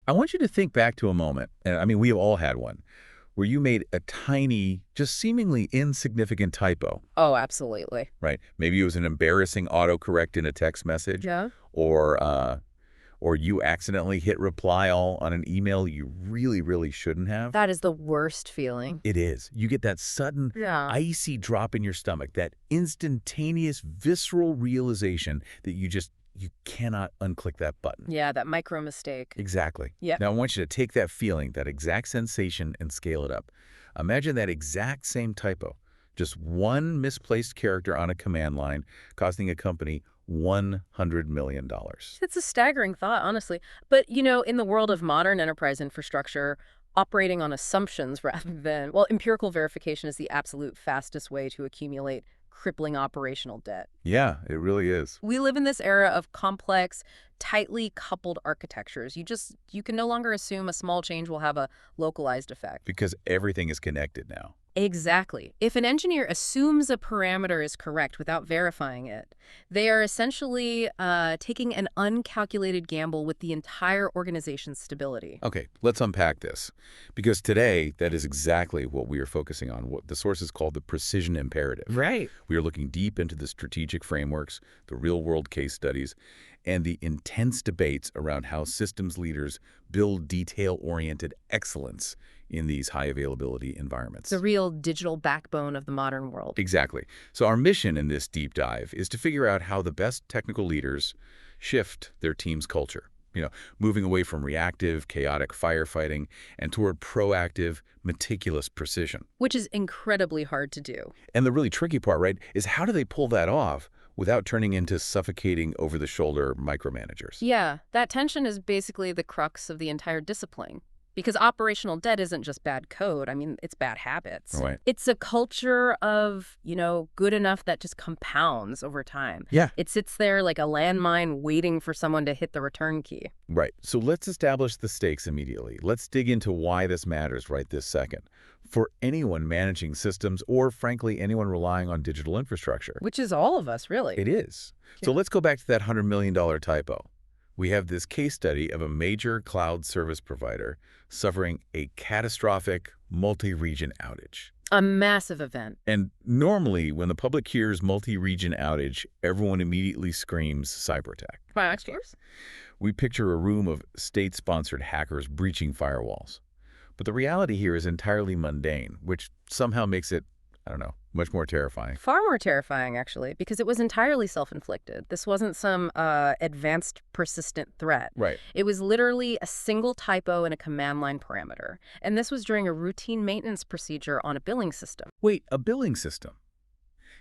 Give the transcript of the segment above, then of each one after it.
I want you to think back to a moment, and I mean, we have all had one, where you made a tiny, just seemingly insignificant typo, Oh, absolutely. right? Maybe it was an embarrassing autocorrect in a text message, Yeah. or or you accidentally hit reply all on an email you really, really shouldn't have. That is the worst feeling. It is. You get that sudden, Yeah. icy drop in your stomach, that instantaneous, visceral realization that you cannot unclick that button. Yeah, that micro mistake. Exactly. Yep. Now, I want you to take that feeling, that exact sensation, and scale it up. Imagine that exact same typo, just one misplaced character on a command line costing a company $100 million. It's a staggering thought, honestly. But, in the world of modern enterprise infrastructure, operating on assumptions rather than, well, empirical verification is the absolute fastest way to accumulate crippling operational debt. Yeah, it really is. We live in this era of complex, tightly coupled architectures. You can no longer assume a small change will have a localized effect. Because everything is connected now. Exactly. If an engineer assumes a parameter is correct without verifying it, they are essentially taking an uncalculated gamble with the entire organization's stability. Okay, let's unpack this. Because today, that is exactly what we are focusing on. What the source is called the precision imperative. Right. We are looking deep into the strategic frameworks, the real-world case studies, and the intense debates around how systems leaders build detail-oriented excellence in these high-availability environments. The real digital backbone of the modern world. Exactly. So our mission in this deep dive is to figure out how the best technical leaders shift their team's culture. Moving away from reactive, chaotic firefighting and toward proactive, meticulous precision. Which is incredibly hard to do. And the really tricky part, right, is how do they pull that off without turning into suffocating over-the-shoulder micromanagers? Yeah, that tension is basically the crux of the entire discipline. Because operational debt isn't just bad code. I mean, it's bad habits. Right. It's a culture of, good enough that just compounds over time. Yeah. It sits there like a landmine waiting for someone to hit the return key. Right. So let's establish the stakes immediately. Let's dig into why this matters right this second for anyone managing systems or, frankly, anyone relying on digital infrastructure. Which is all of us, really. It is. Yeah. So let's go back to that $100 million typo. We have this case study of a major cloud service provider suffering a catastrophic multi-region outage. A massive event. And normally, when the public hears multi-region outage, everyone immediately screams cyber attack. Of course. We picture a room of state-sponsored hackers breaching firewalls. But the reality here is entirely mundane, which somehow makes it, much more terrifying. Far more terrifying, actually, because it was entirely self-inflicted. This wasn't some advanced, persistent threat. Right. It was literally a single typo in a command line parameter. And this was during a routine maintenance procedure on a billing system. Wait, a billing system?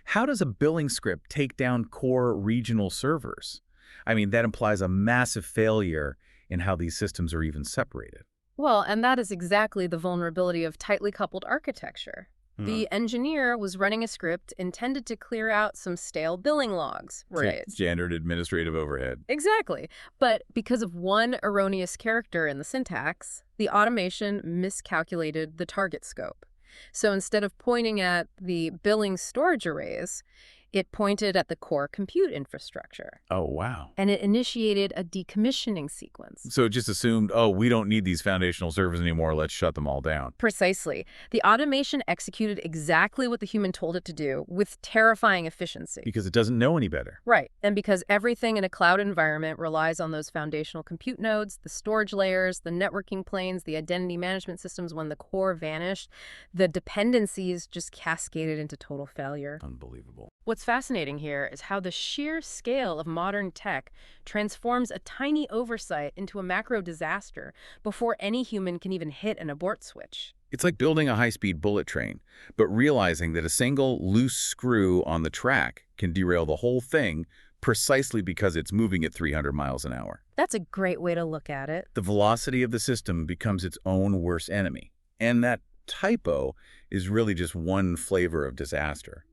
How does a billing script take down core regional servers? I mean, that implies a massive failure in how these systems are even separated. Well, and that is exactly the vulnerability of tightly coupled architecture. The engineer was running a script intended to clear out some stale billing logs. Right. Standard administrative overhead. Exactly. But because of one erroneous character in the syntax, the automation miscalculated the target scope. So instead of pointing at the billing storage arrays, it pointed at the core compute infrastructure. Oh, wow. And it initiated a decommissioning sequence. So it just assumed, we don't need these foundational servers anymore, let's shut them all down. Precisely. The automation executed exactly what the human told it to do with terrifying efficiency. Because it doesn't know any better. Right. And because everything in a cloud environment relies on those foundational compute nodes, the storage layers, the networking planes, the identity management systems, when the core vanished, the dependencies just cascaded into total failure. Unbelievable. What's fascinating here is how the sheer scale of modern tech transforms a tiny oversight into a macro disaster before any human can even hit an abort switch. It's like building a high-speed bullet train, but realizing that a single loose screw on the track can derail the whole thing precisely because it's moving at 300 miles an hour. That's a great way to look at it. The velocity of the system becomes its own worst enemy. And that typo is really just one flavor of disaster.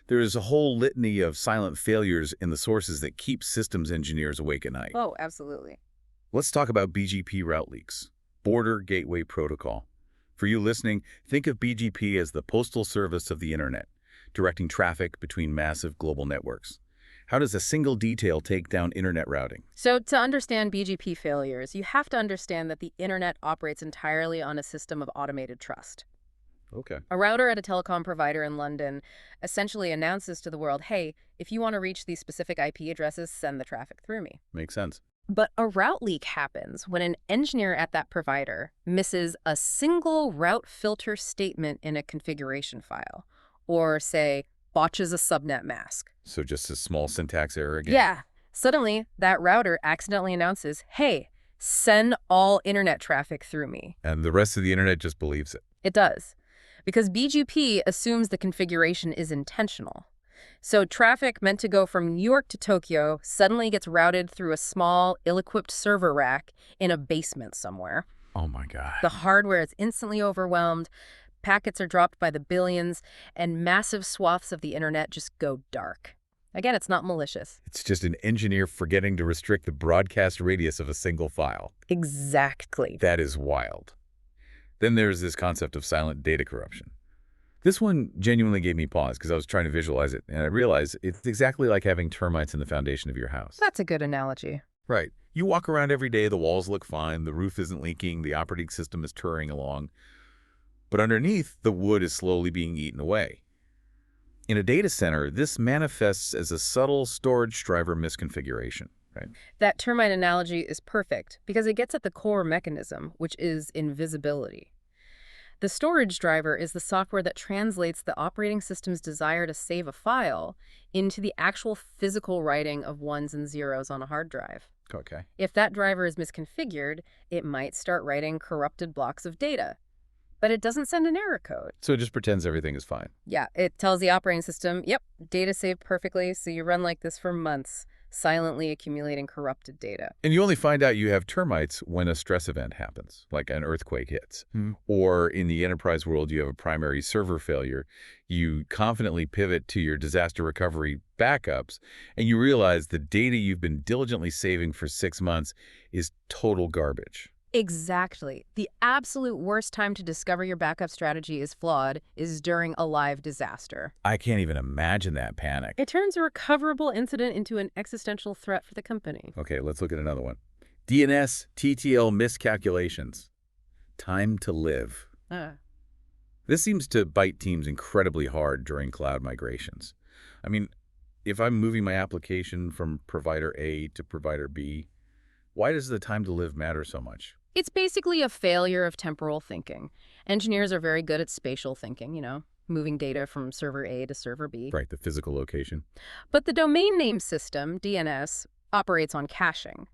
There is a whole litany of silent failures in the sources that keep systems engineers awake at night. Oh, absolutely. Let's talk about BGP route leaks, Border Gateway Protocol. For you listening, think of BGP as the postal service of the internet, directing traffic between massive global networks. How does a single detail take down internet routing? So to understand BGP failures, you have to understand that the internet operates entirely on a system of automated trust. Okay. A router at a telecom provider in London essentially announces to the world, hey, if you want to reach these specific IP addresses, send the traffic through me. Makes sense. But a route leak happens when an engineer at that provider misses a single route filter statement in a configuration file, or, say, botches a subnet mask. So just a small syntax error again? Yeah. Suddenly, that router accidentally announces, hey, send all internet traffic through me. And the rest of the internet just believes it. It does. Because BGP assumes the configuration is intentional. So traffic meant to go from New York to Tokyo suddenly gets routed through a small, ill-equipped server rack in a basement somewhere. Oh my God. The hardware is instantly overwhelmed, packets are dropped by the billions, and massive swaths of the internet just go dark. Again, it's not malicious. It's just an engineer forgetting to restrict the broadcast radius of a single file. Exactly. That is wild. Then there's this concept of silent data corruption. This one genuinely gave me pause because I was trying to visualize it, and I realized it's exactly like having termites in the foundation of your house. That's a good analogy. Right. You walk around every day, the walls look fine, the roof isn't leaking, the operating system is turning along. But underneath, the wood is slowly being eaten away. In a data center, this manifests as a subtle storage driver misconfiguration, right? That termite analogy is perfect because it gets at the core mechanism, which is invisibility. The storage driver is the software that translates the operating system's desire to save a file into the actual physical writing of ones and zeros on a hard drive. Okay. If that driver is misconfigured, it might start writing corrupted blocks of data. But it doesn't send an error code. So it just pretends everything is fine. Yeah, it tells the operating system, yep, data saved perfectly, so you run like this for months, silently accumulating corrupted data. And you only find out you have termites when a stress event happens, like an earthquake hits. Or in the enterprise world, you have a primary server failure. You confidently pivot to your disaster recovery backups, and you realize the data you've been diligently saving for 6 months is total garbage. Exactly. The absolute worst time to discover your backup strategy is flawed is during a live disaster. I can't even imagine that panic. It turns a recoverable incident into an existential threat for the company. Okay, let's look at another one. DNS TTL miscalculations. Time to live. This seems to bite teams incredibly hard during cloud migrations. I mean, if I'm moving my application from provider A to provider B, why does the time to live matter so much? It's basically a failure of temporal thinking. Engineers are very good at spatial thinking, moving data from server A to server B. Right, the physical location. But the domain name system, DNS, operates on caching.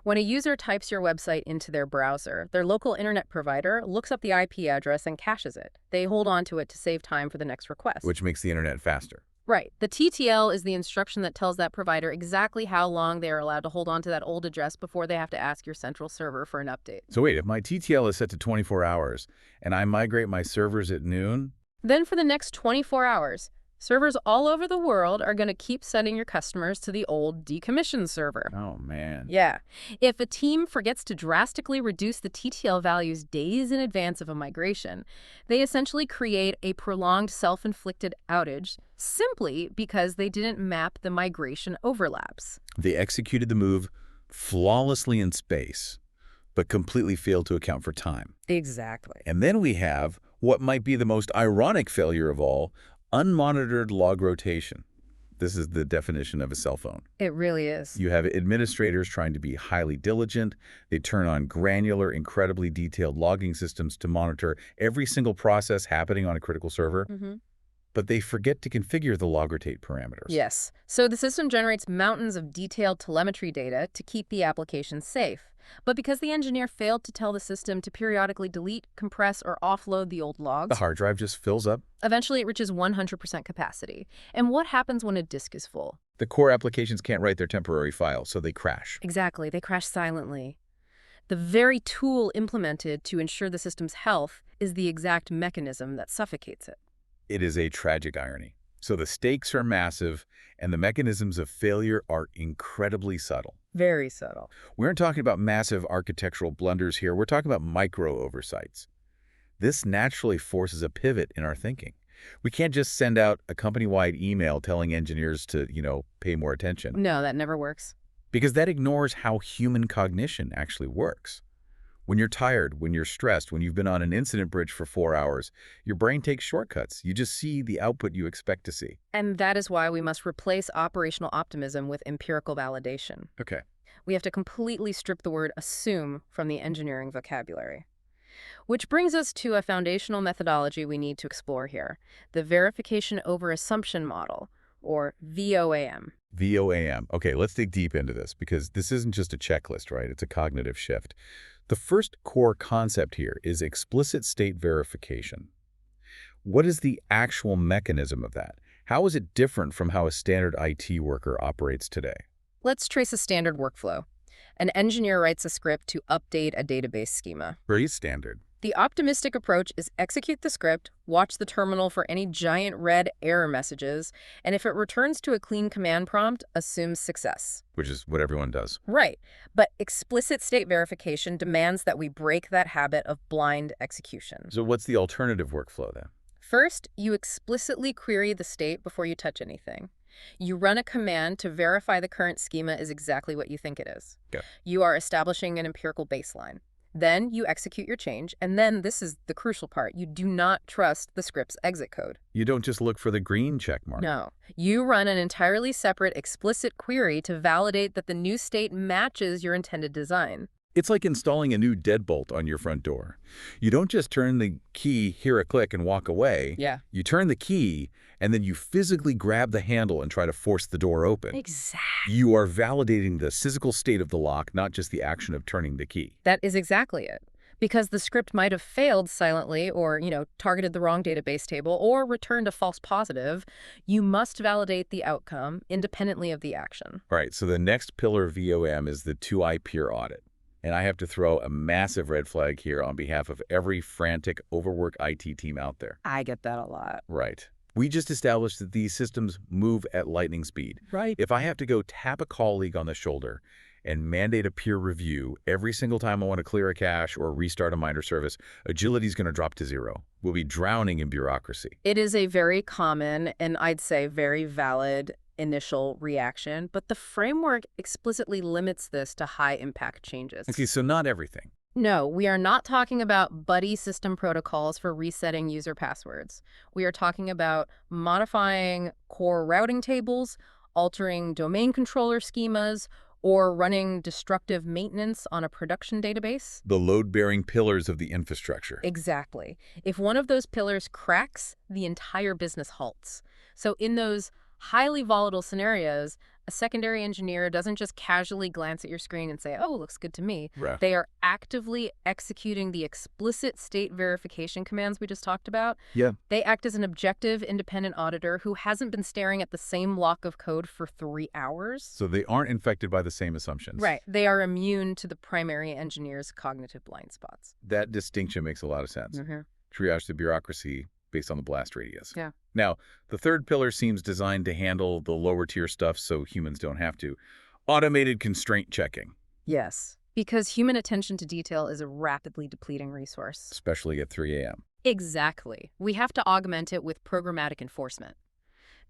When a user types your website into their browser, their local internet provider looks up the IP address and caches it. They hold on to it to save time for the next request. Which makes the internet faster. Right. The TTL is the instruction that tells that provider exactly how long they are allowed to hold on to that old address before they have to ask your central server for an update. So wait, if my TTL is set to 24 hours and I migrate my servers at noon? Then for the next 24 hours, servers all over the world are going to keep sending your customers to the old decommissioned server. Oh, man. Yeah. If a team forgets to drastically reduce the TTL values days in advance of a migration, they essentially create a prolonged self-inflicted outage simply because they didn't map the migration overlaps. They executed the move flawlessly in space, but completely failed to account for time. Exactly. And then we have what might be the most ironic failure of all, unmonitored log rotation. This is the definition of a cell phone. It really is. You have administrators trying to be highly diligent. They turn on granular, incredibly detailed logging systems to monitor every single process happening on a critical server. But they forget to configure the log rotate parameters. Yes. So the system generates mountains of detailed telemetry data to keep the application safe. But because the engineer failed to tell the system to periodically delete, compress, or offload the old logs, The hard drive just fills up. eventually it reaches 100% capacity. And what happens when a disk is full? The core applications can't write their temporary file, so they crash. Exactly. They crash silently. The very tool implemented to ensure the system's health is the exact mechanism that suffocates it. It is a tragic irony. So the stakes are massive, and the mechanisms of failure are incredibly subtle. Very subtle. We aren't talking about massive architectural blunders here. We're talking about micro oversights. This naturally forces a pivot in our thinking. We can't just send out a company-wide email telling engineers to, pay more attention, No, that never works. because that ignores how human cognition actually works. When you're tired, when you're stressed, when you've been on an incident bridge for 4 hours, your brain takes shortcuts. You just see the output you expect to see. And that is why we must replace operational optimism with empirical validation. Okay. We have to completely strip the word assume from the engineering vocabulary. Which brings us to a foundational methodology we need to explore here, the verification over assumption model, or VOAM. VOAM. Okay, let's dig deep into this, because this isn't just a checklist, right? It's a cognitive shift. The first core concept here is explicit state verification. What is the actual mechanism of that? How is it different from how a standard IT worker operates today? Let's trace a standard workflow. An engineer writes a script to update a database schema. Pretty standard. The optimistic approach is execute the script, watch the terminal for any giant red error messages, and if it returns to a clean command prompt, assume success. Which is what everyone does. Right, but explicit state verification demands that we break that habit of blind execution. So what's the alternative workflow then? First, you explicitly query the state before you touch anything. You run a command to verify the current schema is exactly what you think it is. Okay. You are establishing an empirical baseline. Then you execute your change, and then this is the crucial part. You do not trust the script's exit code. You don't just look for the green check mark. No. You run an entirely separate explicit query to validate that the new state matches your intended design. It's like installing a new deadbolt on your front door. You don't just turn the key, hear a click, and walk away. Yeah. You turn the key, and then you physically grab the handle and try to force the door open. Exactly. You are validating the physical state of the lock, not just the action of turning the key. That is exactly it. Because the script might have failed silently or, targeted the wrong database table or returned a false positive, you must validate the outcome independently of the action. All right, so the next pillar of VOM is the 2I peer audit. And I have to throw a massive red flag here on behalf of every frantic, overworked IT team out there. I get that a lot. Right. We just established that these systems move at lightning speed. Right. If I have to go tap a colleague on the shoulder and mandate a peer review every single time I want to clear a cache or restart a minor service, agility is going to drop to zero. We'll be drowning in bureaucracy. It is a very common and I'd say very valid initial reaction, but the framework explicitly limits this to high-impact changes. Okay, so not everything. No, we are not talking about buddy system protocols for resetting user passwords. We are talking about modifying core routing tables, altering domain controller schemas, or running destructive maintenance on a production database. The load-bearing pillars of the infrastructure. Exactly. If one of those pillars cracks, the entire business halts. So in those highly volatile scenarios, a secondary engineer doesn't just casually glance at your screen and say, oh, looks good to me. Right. They are actively executing the explicit state verification commands we just talked about. Yeah. They act as an objective, independent auditor who hasn't been staring at the same block of code for 3 hours. So they aren't infected by the same assumptions. Right. They are immune to the primary engineer's cognitive blind spots. That distinction makes a lot of sense. Mm-hmm. Triage the bureaucracy based on the blast radius. Yeah. Now, the third pillar seems designed to handle the lower tier stuff so humans don't have to. Automated constraint checking. Yes. Because human attention to detail is a rapidly depleting resource. Especially at 3 a.m. Exactly. We have to augment it with programmatic enforcement.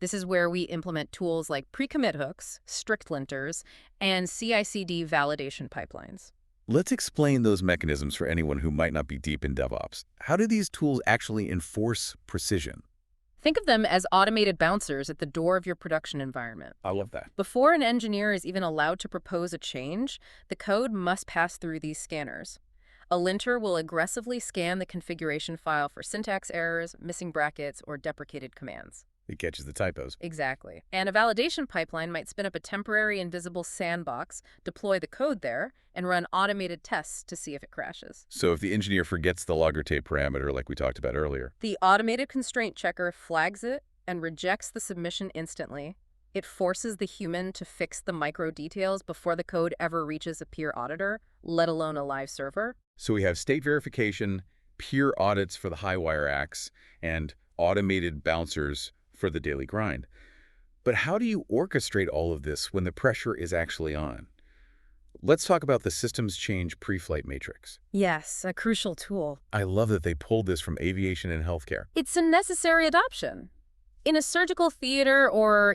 This is where we implement tools like pre-commit hooks, strict linters, and CI/CD validation pipelines. Let's explain those mechanisms for anyone who might not be deep in DevOps. How do these tools actually enforce precision? Think of them as automated bouncers at the door of your production environment. I love that. Before an engineer is even allowed to propose a change, the code must pass through these scanners. A linter will aggressively scan the configuration file for syntax errors, missing brackets, or deprecated commands. It catches the typos. Exactly. And a validation pipeline might spin up a temporary invisible sandbox, deploy the code there, and run automated tests to see if it crashes. So if the engineer forgets the logger tape parameter like we talked about earlier, The automated constraint checker flags it and rejects the submission instantly. It forces the human to fix the micro details before the code ever reaches a peer auditor, let alone a live server. so we have state verification, peer audits for the high-wire acts, and automated bouncers for the daily grind. But how do you orchestrate all of this when the pressure is actually on? Let's talk about the systems change pre-flight matrix. Yes, a crucial tool. I love that they pulled this from aviation and healthcare. It's a necessary adoption. In a surgical theater or,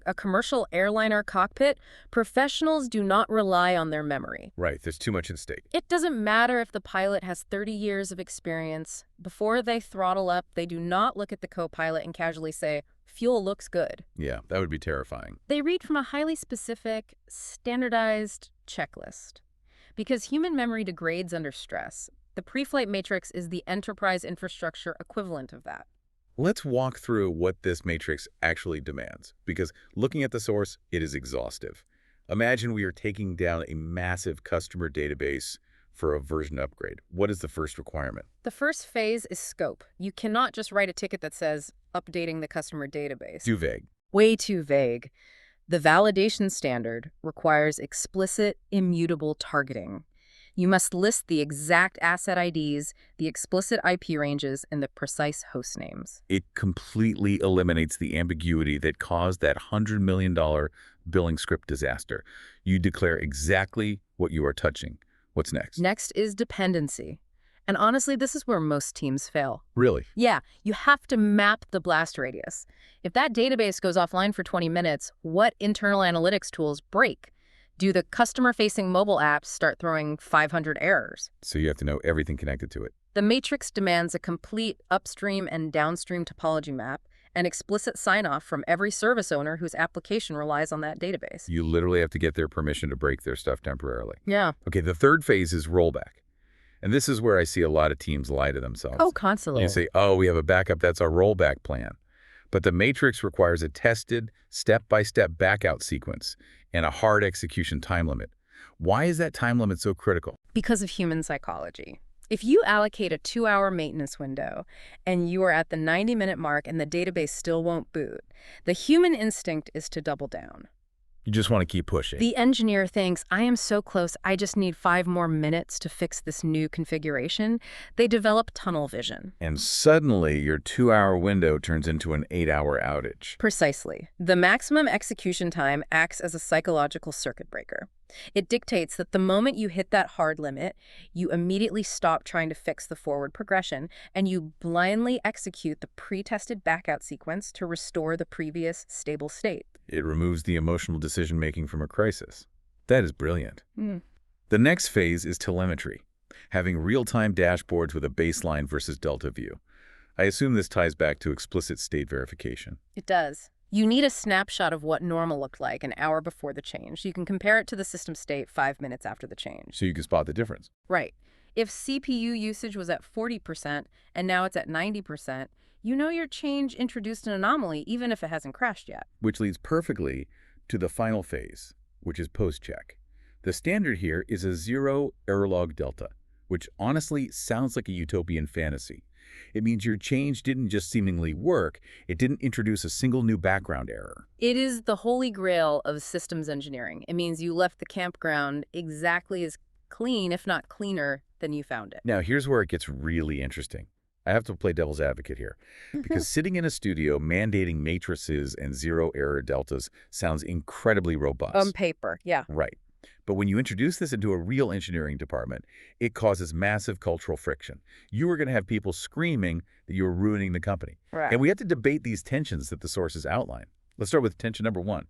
a commercial airliner cockpit, professionals do not rely on their memory. Right, there's too much at stake. It doesn't matter if the pilot has 30 years of experience. Before they throttle up, they do not look at the co-pilot and casually say, "Fuel looks good." Yeah, that would be terrifying. They read from a highly specific, standardized checklist. Because human memory degrades under stress, the pre-flight matrix is the enterprise infrastructure equivalent of that. Let's walk through what this matrix actually demands, because looking at the source, it is exhaustive. Imagine we are taking down a massive customer database for a version upgrade. What is the first requirement? The first phase is scope. You cannot just write a ticket that says, "Updating the customer database." Too vague. Way too vague. The validation standard requires explicit, immutable targeting. You must list the exact asset IDs, the explicit IP ranges, and the precise host names. It completely eliminates the ambiguity that caused that $100 million billing script disaster. You declare exactly what you are touching. What's next? Next is dependency. And honestly, this is where most teams fail. Really? Yeah, you have to map the blast radius. If that database goes offline for 20 minutes, what internal analytics tools break? Do the customer-facing mobile apps start throwing 500 errors? So you have to know everything connected to it. The matrix demands a complete upstream and downstream topology map and explicit sign-off from every service owner whose application relies on that database. You literally have to get their permission to break their stuff temporarily. Yeah. Okay, the third phase is rollback. And this is where I see a lot of teams lie to themselves. Oh, constantly. You say, oh, we have a backup, that's our rollback plan. But the matrix requires a tested, step-by-step backout sequence and a hard execution time limit. Why is that time limit so critical? Because of human psychology. If you allocate a 2-hour maintenance window and you are at the 90-minute mark and the database still won't boot, the human instinct is to double down. You just want to keep pushing. The engineer thinks, "I am so close, I just need 5 more minutes to fix this new configuration." They develop tunnel vision. And suddenly, your 2-hour window turns into an 8-hour outage. Precisely. The maximum execution time acts as a psychological circuit breaker. It dictates that the moment you hit that hard limit, you immediately stop trying to fix the forward progression, and you blindly execute the pre-tested backout sequence to restore the previous stable state. It removes the emotional decision-making from a crisis. That is brilliant. Mm. The next phase is telemetry, having real-time dashboards with a baseline versus delta view. I assume this ties back to explicit state verification. It does. You need a snapshot of what normal looked like an hour before the change. You can compare it to the system state 5 minutes after the change. So you can spot the difference. Right. If CPU usage was at 40% and now it's at 90%, you know your change introduced an anomaly even if it hasn't crashed yet. Which leads perfectly to the final phase, which is post-check. The standard here is a 0 error log delta, which honestly sounds like a utopian fantasy. It means your change didn't just seemingly work, it didn't introduce a single new background error. It is the holy grail of systems engineering. It means you left the campground exactly as clean, if not cleaner, than you found it. Now, here's where it gets really interesting. I have to play devil's advocate here, because sitting in a studio mandating matrices and 0 error deltas sounds incredibly robust. On paper, yeah. Right. But when you introduce this into a real engineering department, it causes massive cultural friction. You are going to have people screaming that you're ruining the company. Right. And we have to debate these tensions that the sources outline. Let's start with tension number 1,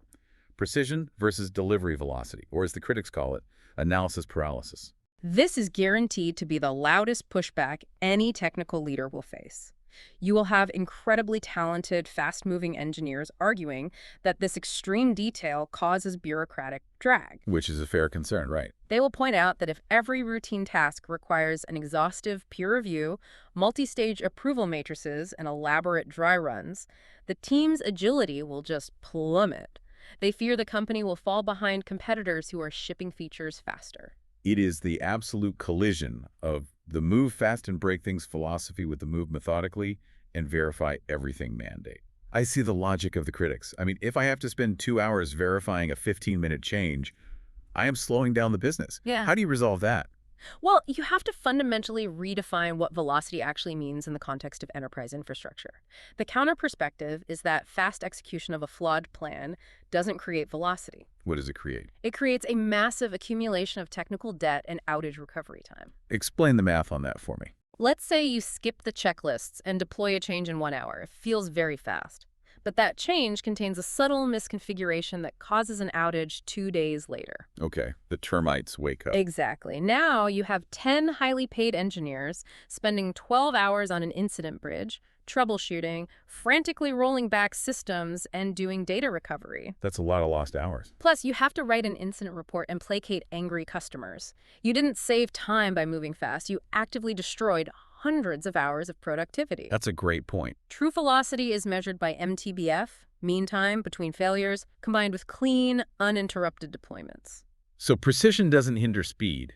precision versus delivery velocity, or as the critics call it, analysis paralysis. This is guaranteed to be the loudest pushback any technical leader will face. You will have incredibly talented, fast-moving engineers arguing that this extreme detail causes bureaucratic drag. Which is a fair concern, right? They will point out that if every routine task requires an exhaustive peer review, multi-stage approval matrices, and elaborate dry runs, the team's agility will just plummet. They fear the company will fall behind competitors who are shipping features faster. It is the absolute collision of the move fast and break things philosophy with the move methodically and verify everything mandate. I see the logic of the critics. I mean, if I have to spend 2 hours verifying a 15-minute change, I am slowing down the business. Yeah. How do you resolve that? Well, you have to fundamentally redefine what velocity actually means in the context of enterprise infrastructure. The counter perspective is that fast execution of a flawed plan doesn't create velocity. What does it create? It creates a massive accumulation of technical debt and outage recovery time. Explain the math on that for me. Let's say you skip the checklists and deploy a change in 1 hour. It feels very fast. But that change contains a subtle misconfiguration that causes an outage 2 days later. Okay, the termites wake up. Exactly. Now you have 10 highly paid engineers spending 12 hours on an incident bridge, troubleshooting, frantically rolling back systems, and doing data recovery. That's a lot of lost hours. Plus, you have to write an incident report and placate angry customers. You didn't save time by moving fast. You actively destroyed hundreds of hours of productivity. That's a great point. True velocity is measured by MTBF, mean time between failures, combined with clean, uninterrupted deployments. So precision doesn't hinder speed.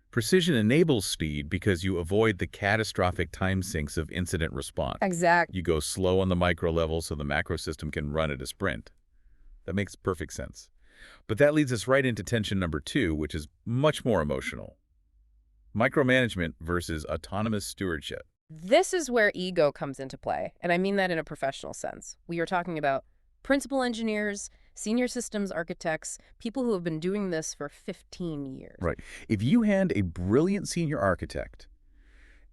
Precision enables speed because you avoid the catastrophic time sinks of incident response. Exactly. You go slow on the micro level so the macro system can run at a sprint. That makes perfect sense. But that leads us right into tension number 2, which is much more emotional. Micromanagement versus autonomous stewardship. This is where ego comes into play, and I mean that in a professional sense. We are talking about principal engineers, senior systems architects, people who have been doing this for 15 years. Right. If you hand a brilliant senior architect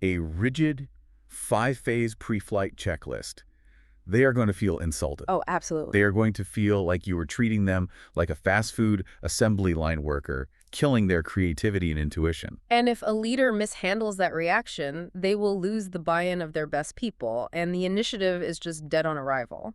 a rigid 5-phase pre-flight checklist, they are going to feel insulted. Oh, absolutely. They are going to feel like you were treating them like a fast food assembly line worker, killing their creativity and intuition. And if a leader mishandles that reaction, they will lose the buy-in of their best people, and the initiative is just dead on arrival.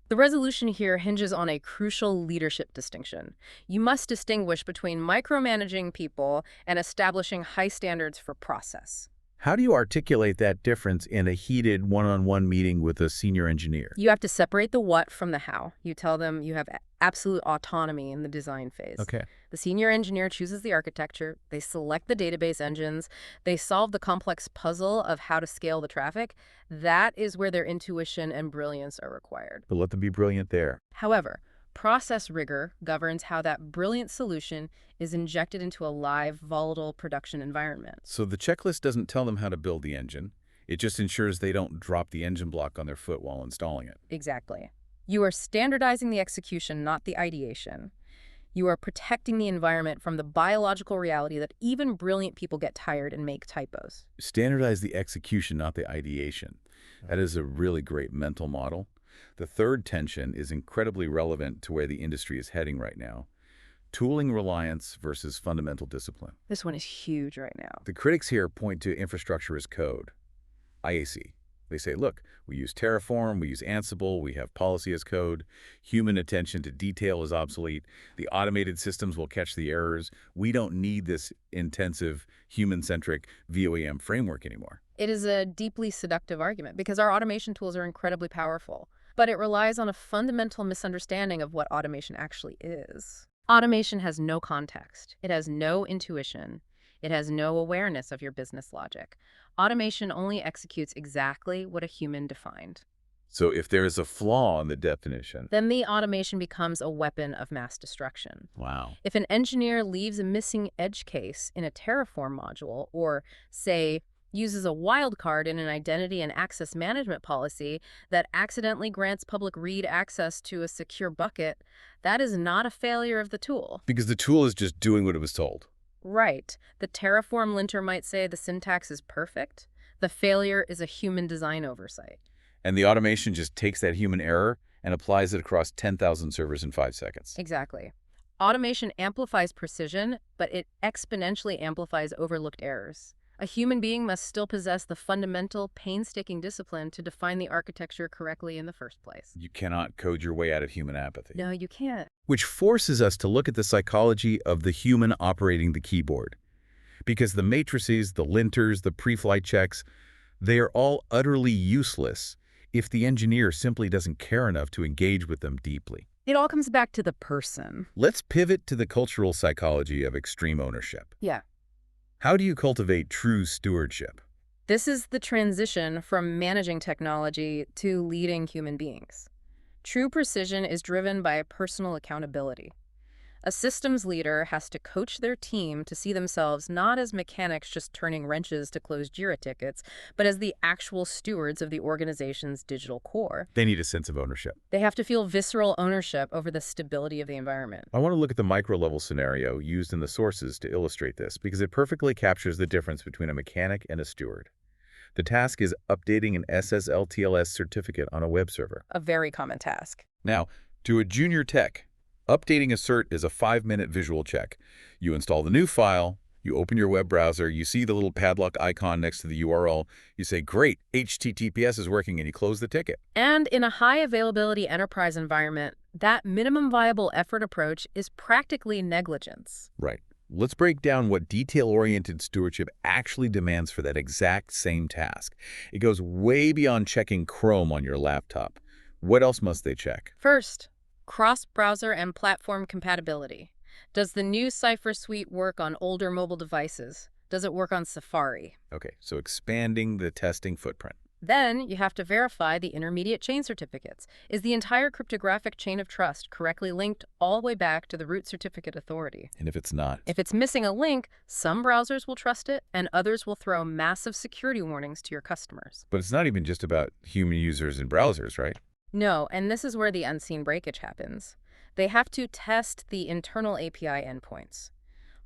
The resolution here hinges on a crucial leadership distinction. You must distinguish between micromanaging people and establishing high standards for process. How do you articulate that difference in a heated one-on-one meeting with a senior engineer? You have to separate the what from the how. You tell them you have absolute autonomy in the design phase. Okay. The senior engineer chooses the architecture, they select the database engines, they solve the complex puzzle of how to scale the traffic. That is where their intuition and brilliance are required. But let them be brilliant there. However, process rigor governs how that brilliant solution is injected into a live, volatile production environment. So the checklist doesn't tell them how to build the engine. It just ensures they don't drop the engine block on their foot while installing it. Exactly. You are standardizing the execution, not the ideation. You are protecting the environment from the biological reality that even brilliant people get tired and make typos. Standardize the execution, not the ideation. That is a really great mental model. The third tension is incredibly relevant to where the industry is heading right now. Tooling reliance versus fundamental discipline. This one is huge right now. The critics here point to infrastructure as code, IAC. They say, look, we use Terraform, we use Ansible, we have policy as code, human attention to detail is obsolete, the automated systems will catch the errors. We don't need this intensive, human-centric VOAM framework anymore. It is a deeply seductive argument because our automation tools are incredibly powerful, but it relies on a fundamental misunderstanding of what automation actually is. Automation has no context. It has no intuition. It has no awareness of your business logic. Automation only executes exactly what a human defined. So if there is a flaw in the definition, Then the automation becomes a weapon of mass destruction. wow. If an engineer leaves a missing edge case in a Terraform module or, say, uses a wildcard in an identity and access management policy that accidentally grants public read access to a secure bucket, that is not a failure of the tool. Because the tool is just doing what it was told. Right. The Terraform linter might say the syntax is perfect. The failure is a human design oversight. And the automation just takes that human error and applies it across 10,000 servers in 5 seconds. Exactly. Automation amplifies precision, but it exponentially amplifies overlooked errors. A human being must still possess the fundamental, painstaking discipline to define the architecture correctly in the first place. You cannot code your way out of human apathy. No, you can't. Which forces us to look at the psychology of the human operating the keyboard. Because the matrices, the linters, the pre-flight checks, they are all utterly useless if the engineer simply doesn't care enough to engage with them deeply. It all comes back to the person. Let's pivot to the cultural psychology of extreme ownership. Yeah. How do you cultivate true stewardship? This is the transition from managing technology to leading human beings. True precision is driven by personal accountability. A systems leader has to coach their team to see themselves not as mechanics just turning wrenches to close JIRA tickets, but as the actual stewards of the organization's digital core. They need a sense of ownership. They have to feel visceral ownership over the stability of the environment. I want to look at the micro-level scenario used in the sources to illustrate this because it perfectly captures the difference between a mechanic and a steward. The task is updating an SSL/TLS certificate on a web server. A very common task. Now, to a junior tech, updating a cert is a 5-minute visual check. You install the new file, you open your web browser, you see the little padlock icon next to the URL, you say, great, HTTPS is working, and you close the ticket. And in a high-availability enterprise environment, that minimum viable effort approach is practically negligence. Right. Let's break down what detail-oriented stewardship actually demands for that exact same task. It goes way beyond checking Chrome on your laptop. What else must they check? First, cross-browser and platform compatibility. Does the new Cypher suite work on older mobile devices? Does it work on Safari? Okay, so expanding the testing footprint. Then you have to verify the intermediate chain certificates. Is the entire cryptographic chain of trust correctly linked all the way back to the root certificate authority? And if it's not? If it's missing a link, some browsers will trust it, and others will throw massive security warnings to your customers. But it's not even just about human users and browsers, right? No, and this is where the unseen breakage happens. They have to test the internal API endpoints.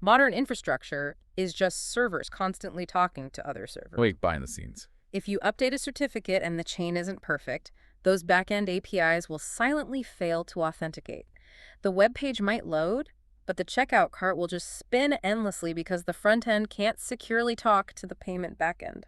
Modern infrastructure is just servers constantly talking to other servers. Wait, behind the scenes. If you update a certificate and the chain isn't perfect, those back-end APIs will silently fail to authenticate. The web page might load, but the checkout cart will just spin endlessly because the front end can't securely talk to the payment backend.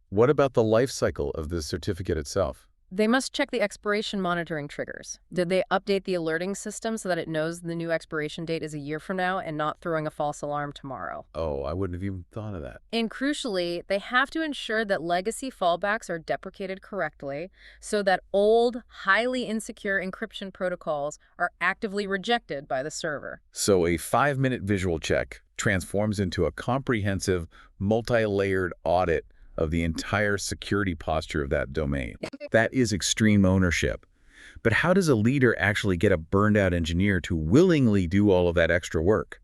What about the life cycle of the certificate itself? They must check the expiration monitoring triggers. Did they update the alerting system so that it knows the new expiration date is a year from now and not throwing a false alarm tomorrow? Oh, I wouldn't have even thought of that. And crucially, they have to ensure that legacy fallbacks are deprecated correctly so that old, highly insecure encryption protocols are actively rejected by the server. So a 5-minute visual check transforms into a comprehensive, multi-layered audit of the entire security posture of that domain. That is extreme ownership. But how does a leader actually get a burned-out engineer to willingly do all of that extra work?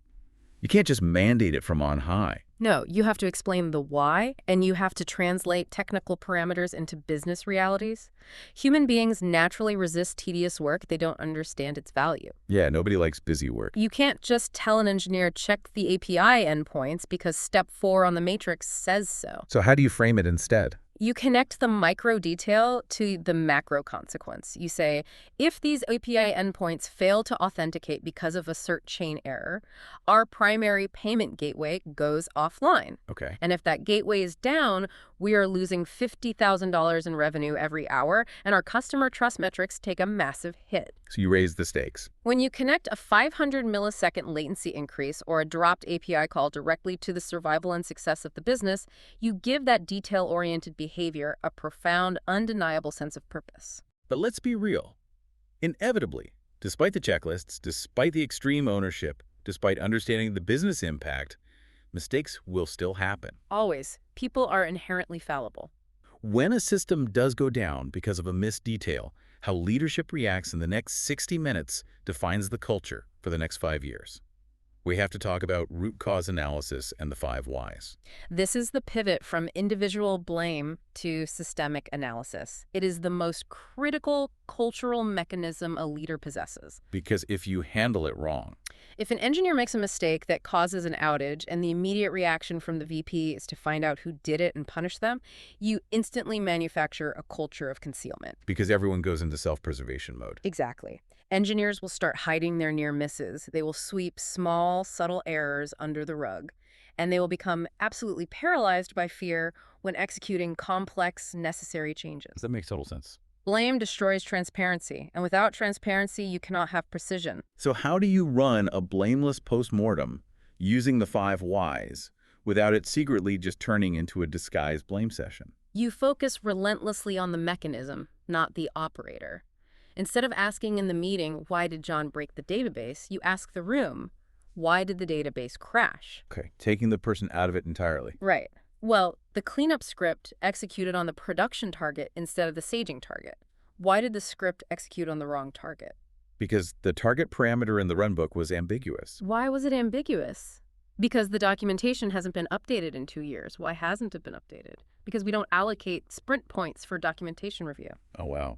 You can't just mandate it from on high. No, you have to explain the why, and you have to translate technical parameters into business realities. Human beings naturally resist tedious work. They don't understand its value. Yeah, nobody likes busy work. You can't just tell an engineer check the API endpoints because step 4 on the matrix says so. So how do you frame it instead? You connect the micro detail to the macro consequence. You say, if these API endpoints fail to authenticate because of a cert chain error, our primary payment gateway goes offline. Okay. And if that gateway is down, we are losing $50,000 in revenue every hour, and our customer trust metrics take a massive hit. So you raise the stakes. When you connect a 500 millisecond latency increase or a dropped API call directly to the survival and success of the business, you give that detail-oriented behavior a profound, undeniable sense of purpose. But let's be real. Inevitably, despite the checklists, despite the extreme ownership, despite understanding the business impact, mistakes will still happen. Always. People are inherently fallible. When a system does go down because of a missed detail, how leadership reacts in the next 60 minutes defines the culture for the next 5 years. We have to talk about root cause analysis and the 5 whys. This is the pivot from individual blame to systemic analysis. It is the most critical cultural mechanism a leader possesses. Because if you handle it wrong, if an engineer makes a mistake that causes an outage and the immediate reaction from the VP is to find out who did it and punish them, you instantly manufacture a culture of concealment. because everyone goes into self-preservation mode. Exactly. Engineers will start hiding their near misses. They will sweep small, subtle errors under the rug, and they will become absolutely paralyzed by fear when executing complex, necessary changes. That makes total sense. Blame destroys transparency, and without transparency, you cannot have precision. So how do you run a blameless post-mortem using the 5 whys without it secretly just turning into a disguised blame session? You focus relentlessly on the mechanism, not the operator. Instead of asking in the meeting, why did John break the database, you ask the room, why did the database crash? Okay, taking the person out of it entirely. Right. Well, the cleanup script executed on the production target instead of the staging target. Why did the script execute on the wrong target? Because the target parameter in the runbook was ambiguous. Why was it ambiguous? Because the documentation hasn't been updated in 2 years. Why hasn't it been updated? Because we don't allocate sprint points for documentation review. Oh, wow.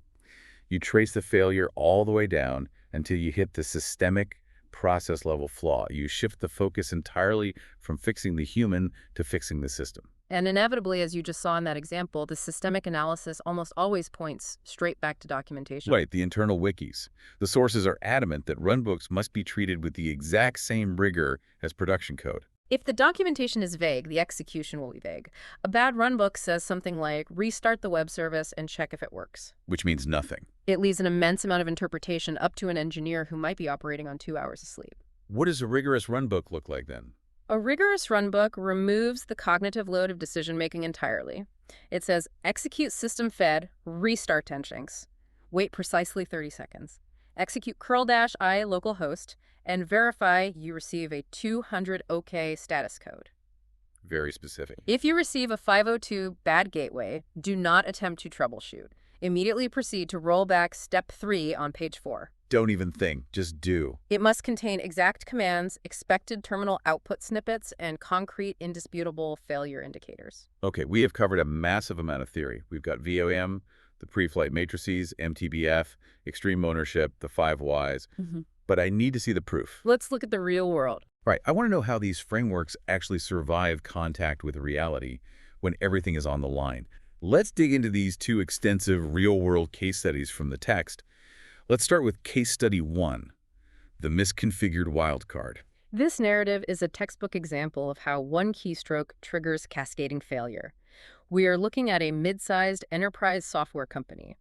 You trace the failure all the way down until you hit the systemic process level flaw. You shift the focus entirely from fixing the human to fixing the system. And inevitably, as you just saw in that example, the systemic analysis almost always points straight back to documentation. Right, the internal wikis. The sources are adamant that runbooks must be treated with the exact same rigor as production code. If the documentation is vague, the execution will be vague. A bad runbook says something like, restart the web service and check if it works. Which means nothing. It leaves an immense amount of interpretation up to an engineer who might be operating on 2 hours of sleep. What does a rigorous runbook look like then? A rigorous runbook removes the cognitive load of decision-making entirely. It says, execute system-fed, restart Nginx. Wait precisely 30 seconds. Execute curl-i localhost, and verify you receive a 200 OK status code. Very specific. If you receive a 502 bad gateway, do not attempt to troubleshoot. Immediately proceed to roll back step 3 on page 4. Don't even think, just do. It must contain exact commands, expected terminal output snippets, and concrete, indisputable failure indicators. Okay, we have covered a massive amount of theory. We've got VOAM, the pre-flight matrices, MTBF, extreme ownership, the 5 whys. But I need to see the proof. Let's look at the real world. Right, I want to know how these frameworks actually survive contact with reality when everything is on the line. Let's dig into these 2 extensive real-world case studies from the text. Let's start with case study 1, the misconfigured wildcard. This narrative is a textbook example of how one keystroke triggers cascading failure. We are looking at a mid-sized enterprise software company.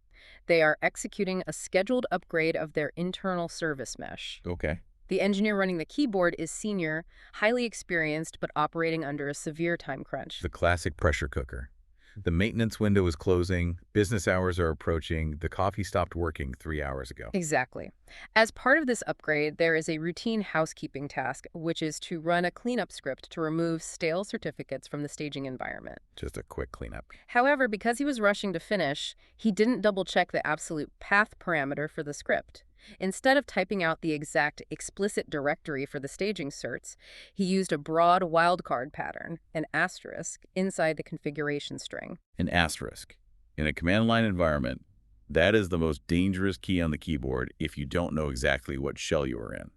They are executing a scheduled upgrade of their internal service mesh. Okay. The engineer running the keyboard is senior, highly experienced, but operating under a severe time crunch. The classic pressure cooker. The maintenance window is closing, business hours are approaching, the coffee stopped working 3 hours ago. Exactly. As part of this upgrade, there is a routine housekeeping task, which is to run a cleanup script to remove stale certificates from the staging environment. Just a quick cleanup. However, because he was rushing to finish, he didn't double-check the absolute path parameter for the script. Instead of typing out the exact explicit directory for the staging certs, he used a broad wildcard pattern, an asterisk, inside the configuration string. An asterisk. In a command line environment, that is the most dangerous key on the keyboard if you don't know exactly what shell you are in.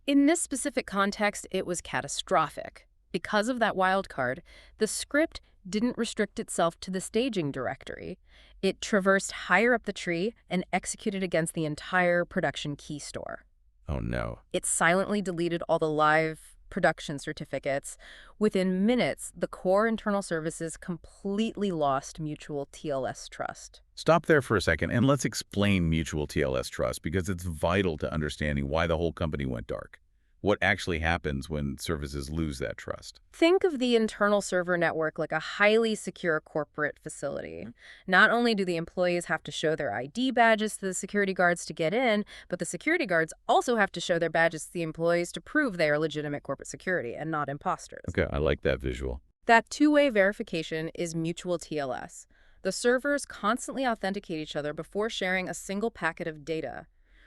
In this specific context, it was catastrophic. Because of that wildcard, the script didn't restrict itself to the staging directory. It traversed higher up the tree and executed against the entire production key store. Oh no. It silently deleted all the live production certificates. Within minutes, the core internal services completely lost mutual TLS trust. Stop there for a second and let's explain mutual TLS trust because it's vital to understanding why the whole company went dark. What actually happens when services lose that trust? Think of the internal server network like a highly secure corporate facility. Not only do the employees have to show their ID badges to the security guards to get in, but the security guards also have to show their badges to the employees to prove they are legitimate corporate security and not imposters. Okay, I like that visual. That two-way verification is mutual TLS. The servers constantly authenticate each other before sharing a single packet of data.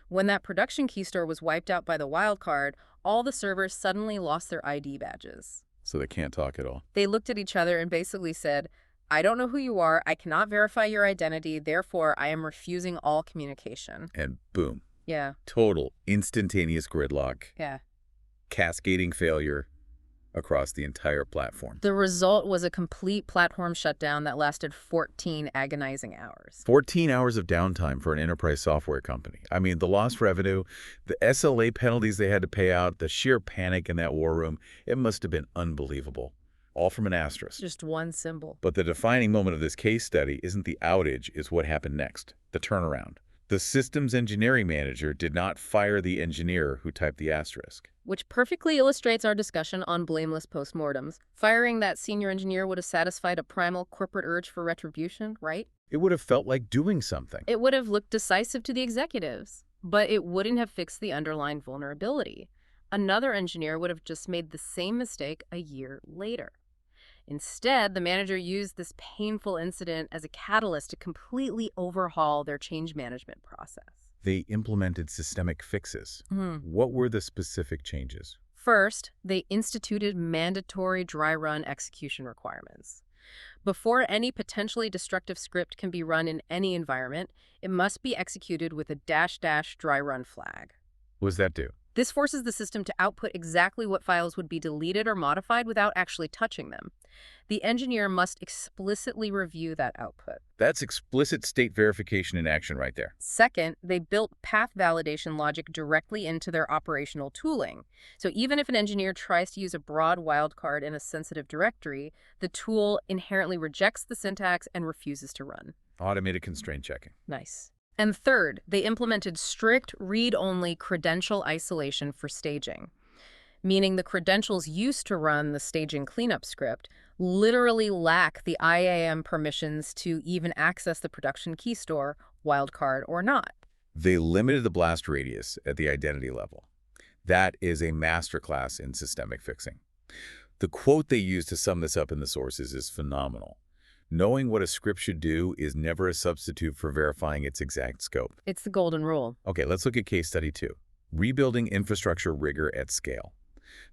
When that production key store was wiped out by the wildcard, all the servers suddenly lost their ID badges. So they can't talk at all. They looked at each other and basically said, I don't know who you are, I cannot verify your identity, therefore I am refusing all communication. And boom. Yeah. Total, instantaneous gridlock. Yeah. Cascading failure across the entire platform. The result was a complete platform shutdown that lasted 14 agonizing hours. 14 hours of downtime for an enterprise software company. I mean, the lost revenue, the SLA penalties they had to pay out, the sheer panic in that war room, it must have been unbelievable. All from an asterisk. Just one symbol. But the defining moment of this case study isn't the outage, it's what happened next, the turnaround. The systems engineering manager did not fire the engineer who typed the asterisk. Which perfectly illustrates our discussion on blameless post-mortems. Firing that senior engineer would have satisfied a primal corporate urge for retribution, right? It would have felt like doing something. It would have looked decisive to the executives, but it wouldn't have fixed the underlying vulnerability. Another engineer would have just made the same mistake a year later. Instead, the manager used this painful incident as a catalyst to completely overhaul their change management process. They implemented systemic fixes. What were the specific changes? First, they instituted mandatory dry run execution requirements. Before any potentially destructive script can be run in any environment, it must be executed with a --dry run flag. What does that do? This forces the system to output exactly what files would be deleted or modified without actually touching them. The engineer must explicitly review that output. That's explicit state verification in action right there. Second, they built path validation logic directly into their operational tooling. So even if an engineer tries to use a broad wildcard in a sensitive directory, the tool inherently rejects the syntax and refuses to run. Automated constraint checking. Nice. And third, they implemented strict read-only credential isolation for staging, meaning the credentials used to run the staging cleanup script literally lack the IAM permissions to even access the production key store, wildcard or not. They limited the blast radius at the identity level. That is a masterclass in systemic fixing. The quote they use to sum this up in the sources is phenomenal. Knowing what a script should do is never a substitute for verifying its exact scope. It's the golden rule. Okay, let's look at case study 2. Rebuilding infrastructure rigor at scale.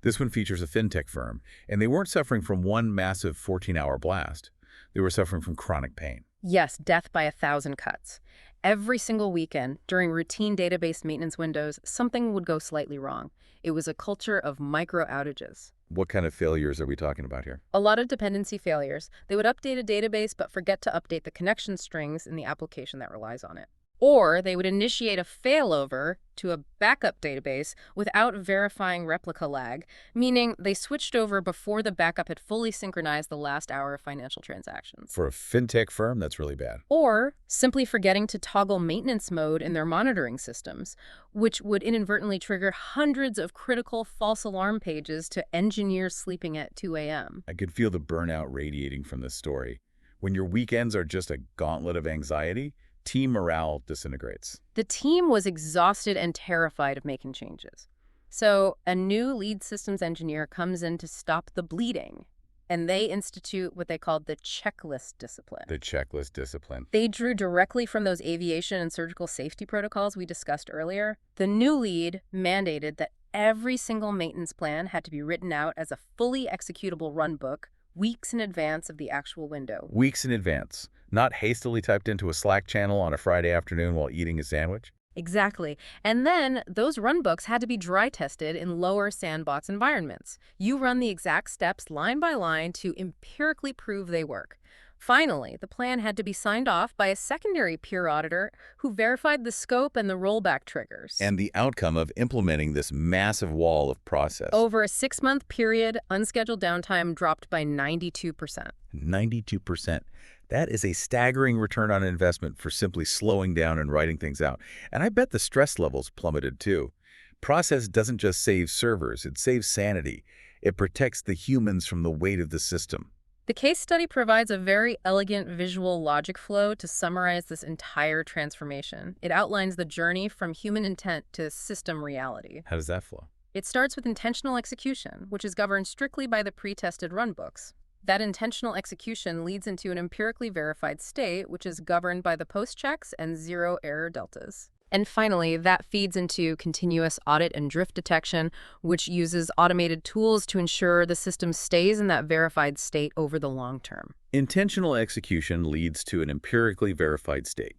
This one features a fintech firm, and they weren't suffering from one massive 14-hour blast. They were suffering from chronic pain. Yes, death by 1,000 cuts. Every single weekend, during routine database maintenance windows, something would go slightly wrong. It was a culture of micro outages. What kind of failures are we talking about here? A lot of dependency failures. They would update a database but forget to update the connection strings in the application that relies on it. Or they would initiate a failover to a backup database without verifying replica lag, meaning they switched over before the backup had fully synchronized the last hour of financial transactions. For a fintech firm, that's really bad. Or simply forgetting to toggle maintenance mode in their monitoring systems, which would inadvertently trigger hundreds of critical false alarm pages to engineers sleeping at 2 a.m. I could feel the burnout radiating from this story. When your weekends are just a gauntlet of anxiety, team morale disintegrates. The team was exhausted and terrified of making changes. So a new lead systems engineer comes in to stop the bleeding, and they institute what they called the checklist discipline. The checklist discipline. They drew directly from those aviation and surgical safety protocols we discussed earlier. The new lead mandated that every single maintenance plan had to be written out as a fully executable runbook weeks in advance of the actual window. Weeks in advance. Not hastily typed into a Slack channel on a Friday afternoon while eating a sandwich. Exactly. And then those runbooks had to be dry tested in lower sandbox environments. You run the exact steps line by line to empirically prove they work. Finally, the plan had to be signed off by a secondary peer auditor who verified the scope and the rollback triggers. And the outcome of implementing this massive wall of process. Over a 6-month period, unscheduled downtime dropped by 92%. 92%. That is a staggering return on investment for simply slowing down and writing things out. And I bet the stress levels plummeted too. Process doesn't just save servers, it saves sanity. It protects the humans from the weight of the system. The case study provides a very elegant visual logic flow to summarize this entire transformation. It outlines the journey from human intent to system reality. How does that flow? It starts with intentional execution, which is governed strictly by the pre-tested runbooks. That intentional execution leads into an empirically verified state, which is governed by the post-checks and zero error deltas. And finally, that feeds into continuous audit and drift detection, which uses automated tools to ensure the system stays in that verified state over the long term. Intentional execution leads to an empirically verified state,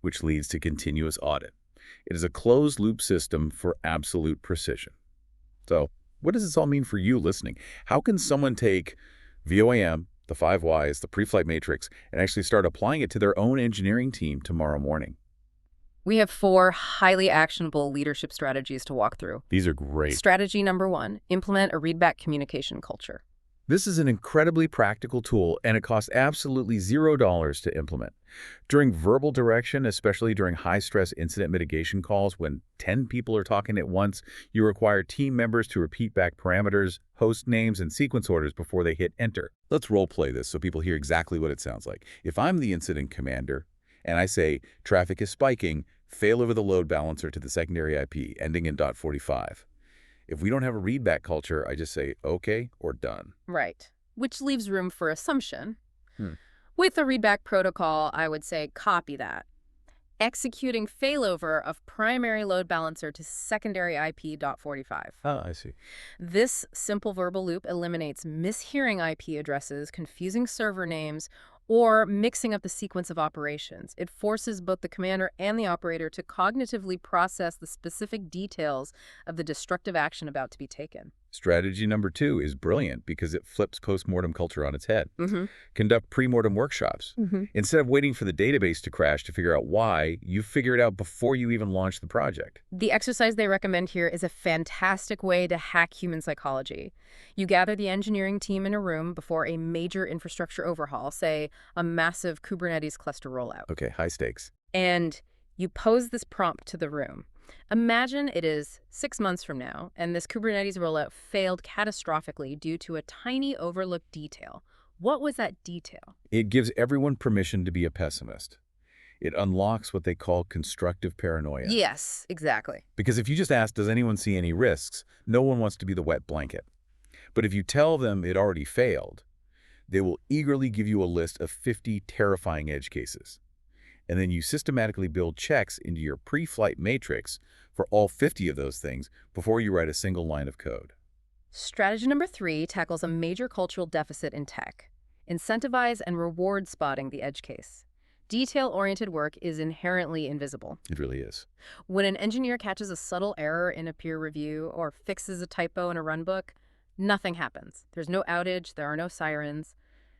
which leads to continuous audit. It is a closed-loop system for absolute precision. So, what does this all mean for you listening? How can someone take VOAM, the 5 Whys, the pre-flight matrix, and actually start applying it to their own engineering team tomorrow morning? We have 4 highly actionable leadership strategies to walk through. These are great. Strategy number 1, implement a readback communication culture. This is an incredibly practical tool, and it costs absolutely $0 to implement. During verbal direction, especially during high-stress incident mitigation calls when 10 people are talking at once, you require team members to repeat back parameters, host names, and sequence orders before they hit enter. Let's role-play this so people hear exactly what it sounds like. If I'm the incident commander, and I say, traffic is spiking, fail over the load balancer to the secondary IP, ending in .45. If we don't have a readback culture, I just say, okay, or done. Right. Which leaves room for assumption. With a readback protocol, I would say copy that. executing failover of primary load balancer to secondary IP.45. Oh, I see. This simple verbal loop eliminates mishearing IP addresses, confusing server names, or mixing up the sequence of operations. It forces both the commander and the operator to cognitively process the specific details of the destructive action about to be taken. Strategy number 2 is brilliant because it flips post-mortem culture on its head. Mm-hmm. Conduct pre-mortem workshops. Mm-hmm. Instead of waiting for the database to crash to figure out why, you figure it out before you even launch the project. The exercise they recommend here is a fantastic way to hack human psychology. You gather the engineering team in a room before a major infrastructure overhaul, say a massive Kubernetes cluster rollout. Okay, high stakes. And you pose this prompt to the room. Imagine it is 6 months from now, and this Kubernetes rollout failed catastrophically due to a tiny overlooked detail. What was that detail? It gives everyone permission to be a pessimist. It unlocks what they call constructive paranoia. Yes, exactly. Because if you just ask, does anyone see any risks, no one wants to be the wet blanket. But if you tell them it already failed, they will eagerly give you a list of 50 terrifying edge cases. And then you systematically build checks into your pre-flight matrix for all 50 of those things before you write a single line of code. Strategy number 3 tackles a major cultural deficit in tech. Incentivize and reward spotting the edge case. Detail-oriented work is inherently invisible. It really is. When an engineer catches a subtle error in a peer review or fixes a typo in a runbook, nothing happens. There's no outage, there are no sirens.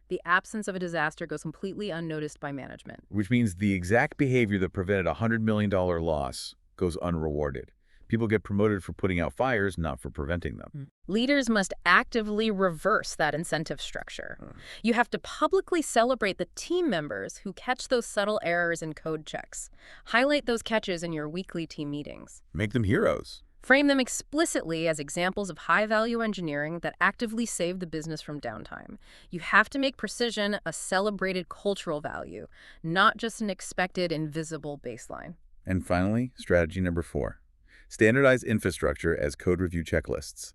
The absence of a disaster goes completely unnoticed by management. Which means the exact behavior that prevented a $100 million loss goes unrewarded. People get promoted for putting out fires, not for preventing them. Leaders must actively reverse that incentive structure. You have to publicly celebrate the team members who catch those subtle errors in code checks. Highlight those catches in your weekly team meetings. Make them heroes. Frame them explicitly as examples of high-value engineering that actively save the business from downtime. You have to make precision a celebrated cultural value, not just an expected invisible baseline. And finally, strategy number 4. Standardize infrastructure as code review checklists.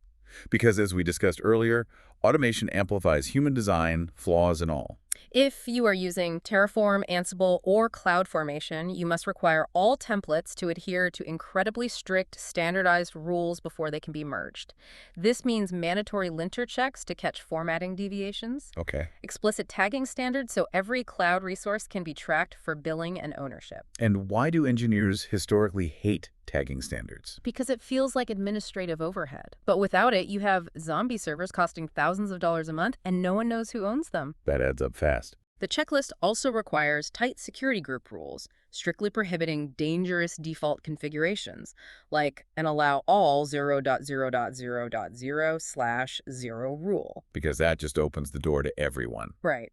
Because as we discussed earlier, automation amplifies human design, flaws and all. If you are using Terraform, Ansible, or CloudFormation, you must require all templates to adhere to incredibly strict, standardized rules before they can be merged. This means mandatory linter checks to catch formatting deviations, Okay. explicit tagging standards so every cloud resource can be tracked for billing and ownership. And why do engineers historically hate tagging standards? Because it feels like administrative overhead. But without it, you have zombie servers costing thousands of dollars a month, and no one knows who owns them. That adds up fast. The checklist also requires tight security group rules, strictly prohibiting dangerous default configurations, like an allow all 0.0.0.0/0 rule. Because that just opens the door to everyone. Right.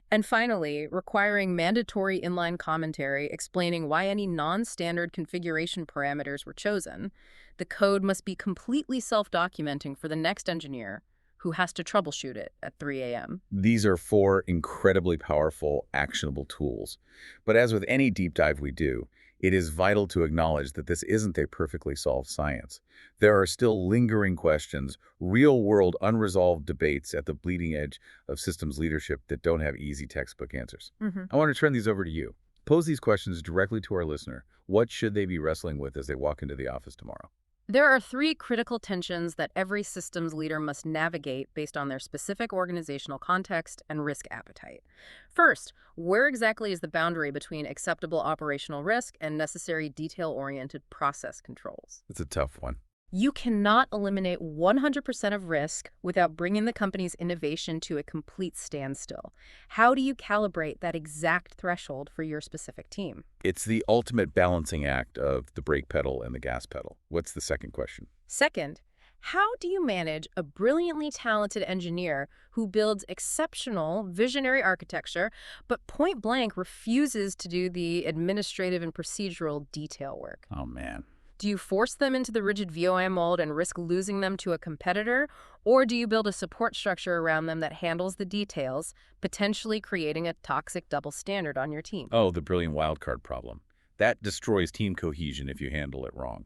And finally, requiring mandatory inline commentary explaining why any non-standard configuration parameters were chosen. The code must be completely self-documenting for the next engineer who has to troubleshoot it at 3 a.m. These are 4 incredibly powerful, actionable tools. But as with any deep dive we do, it is vital to acknowledge that this isn't a perfectly solved science. There are still lingering questions, real-world unresolved debates at the bleeding edge of systems leadership that don't have easy textbook answers. I want to turn these over to you. Pose these questions directly to our listener. What should they be wrestling with as they walk into the office tomorrow? There are 3 critical tensions that every systems leader must navigate based on their specific organizational context and risk appetite. First, where exactly is the boundary between acceptable operational risk and necessary detail-oriented process controls? It's a tough one. You cannot eliminate 100% of risk without bringing the company's innovation to a complete standstill. How do you calibrate that exact threshold for your specific team? It's the ultimate balancing act of the brake pedal and the gas pedal. What's the second question? Second, how do you manage a brilliantly talented engineer who builds exceptional visionary architecture, but point blank refuses to do the administrative and procedural detail work? Oh, man. Do you force them into the rigid VOAM mold and risk losing them to a competitor? Or do you build a support structure around them that handles the details, potentially creating a toxic double standard on your team? Oh, the brilliant wildcard problem. That destroys team cohesion if you handle it wrong.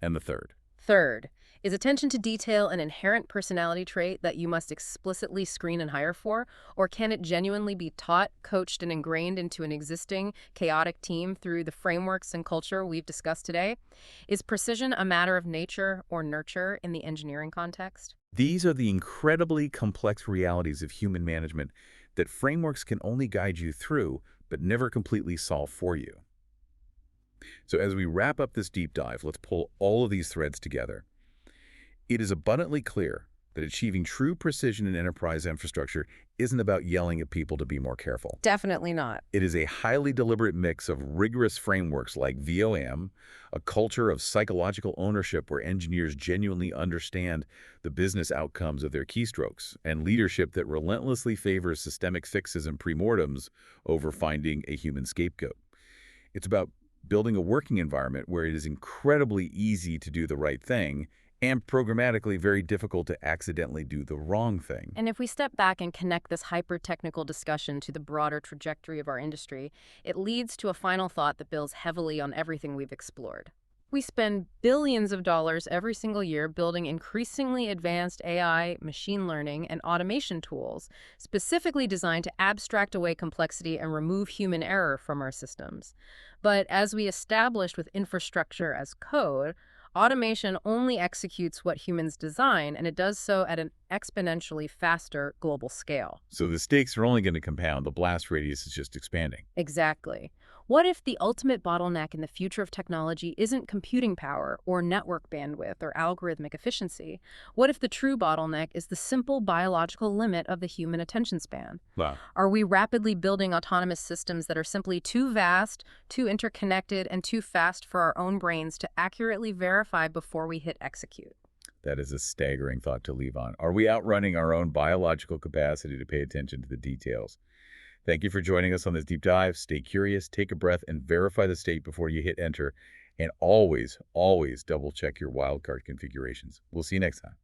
And the third? Third, is attention to detail an inherent personality trait that you must explicitly screen and hire for, or can it genuinely be taught, coached, and ingrained into an existing, chaotic team through the frameworks and culture we've discussed today? Is precision a matter of nature or nurture in the engineering context? These are the incredibly complex realities of human management that frameworks can only guide you through, but never completely solve for you. So as we wrap up this deep dive, let's pull all of these threads together. It is abundantly clear that achieving true precision in enterprise infrastructure isn't about yelling at people to be more careful. Definitely not. It is a highly deliberate mix of rigorous frameworks like VOAM, a culture of psychological ownership where engineers genuinely understand the business outcomes of their keystrokes, and leadership that relentlessly favors systemic fixes and premortems over finding a human scapegoat. It's about building a working environment where it is incredibly easy to do the right thing and programmatically very difficult to accidentally do the wrong thing. And if we step back and connect this hyper-technical discussion to the broader trajectory of our industry, it leads to a final thought that builds heavily on everything we've explored. We spend billions of dollars every single year building increasingly advanced AI, machine learning, and automation tools specifically designed to abstract away complexity and remove human error from our systems. But as we established with infrastructure as code, automation only executes what humans design, and it does so at an exponentially faster global scale. So the stakes are only going to compound. The blast radius is just expanding. Exactly. What if the ultimate bottleneck in the future of technology isn't computing power or network bandwidth or algorithmic efficiency? What if the true bottleneck is the simple biological limit of the human attention span? Wow. Are we rapidly building autonomous systems that are simply too vast, too interconnected, and too fast for our own brains to accurately verify before we hit execute? That is a staggering thought to leave on. Are we outrunning our own biological capacity to pay attention to the details? Thank you for joining us on this deep dive. Stay curious, take a breath, and verify the state before you hit enter. And always, always double check your wildcard configurations. We'll see you next time.